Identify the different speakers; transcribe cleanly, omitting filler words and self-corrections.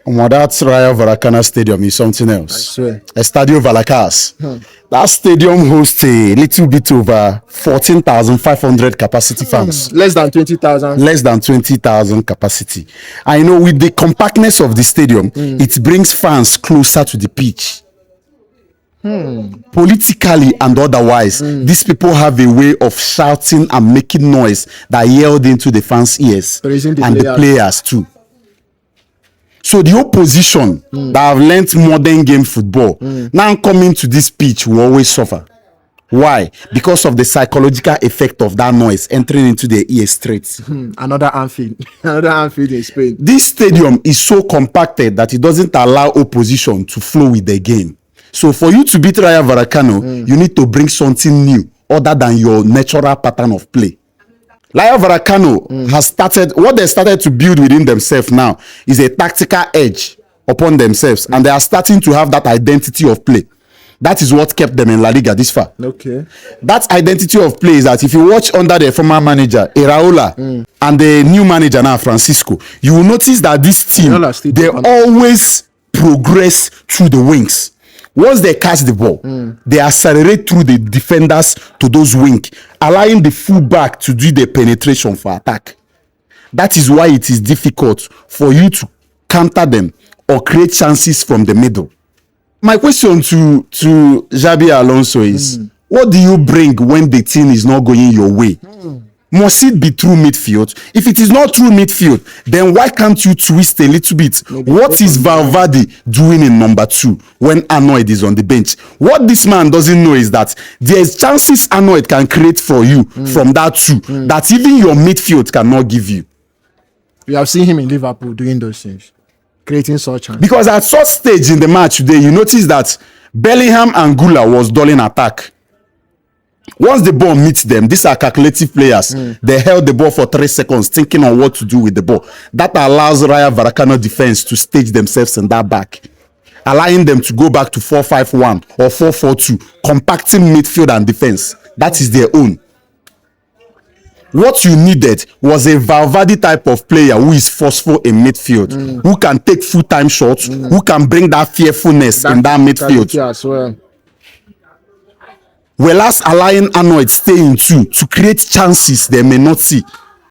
Speaker 1: That Rayo Vallecano Stadium is something
Speaker 2: I
Speaker 1: else.
Speaker 2: swear.
Speaker 1: Estadio Vallecas. That stadium hosts a little bit over 14,500 capacity fans.
Speaker 2: Less than 20,000.
Speaker 1: Less than 20,000 capacity. I know with the compactness of the stadium, it brings fans closer to the pitch. Politically and otherwise, these people have a way of shouting and making noise that yelled into the fans' ears
Speaker 2: Praising the
Speaker 1: and the players too. So the opposition that have learnt modern game football now coming to this pitch will always suffer. Why? Because of the psychological effect of that noise entering into their ear straight.
Speaker 2: Another Anfield. Another Anfield in Spain.
Speaker 1: This stadium is so compacted that it doesn't allow opposition to flow with the game. So for you to beat Rayo Vallecano, you need to bring something new other than your natural pattern of play. Rayo Vallecano has started, what they started to build within themselves now is a tactical edge upon themselves, and they are starting to have that identity of play. That is what kept them in La Liga this far.
Speaker 2: Okay.
Speaker 1: That identity of play is that if you watch under the former manager, Iraola, and the new manager now, Francisco, you will notice that this team, they always progress through the wings. Once they catch the ball, they accelerate through the defenders to those wings, allowing the fullback to do the penetration for attack. That is why it is difficult for you to counter them or create chances from the middle. My question to Xabi Alonso is, what do you bring when the team is not going your way? Must it be through midfield? If it is not through midfield, then why can't you twist a little bit? What is Valverde doing in number 2 when Arnold is on the bench? What this man doesn't know is that there's chances Arnold can create for you from that 2 that even your midfield cannot give you.
Speaker 2: We have seen him in Liverpool doing those things, creating such chances.
Speaker 1: Because at such stage in the match today, you notice that Bellingham and Gula was dulling attack. Once the ball meets them, these are calculative players. They held the ball for 3 seconds, thinking on what to do with the ball. That allows Rayo Vallecano defense to stage themselves in that back, allowing them to go back to 4-5-1 or 4-4-2, compacting midfield and defense. That is their own. What you needed was a Valverde type of player who is forceful in midfield, who can take full-time shots, who can bring that fearfulness in that midfield.
Speaker 2: As well.
Speaker 1: Whereas allowing Arnold stay in 2 to create chances they may not see.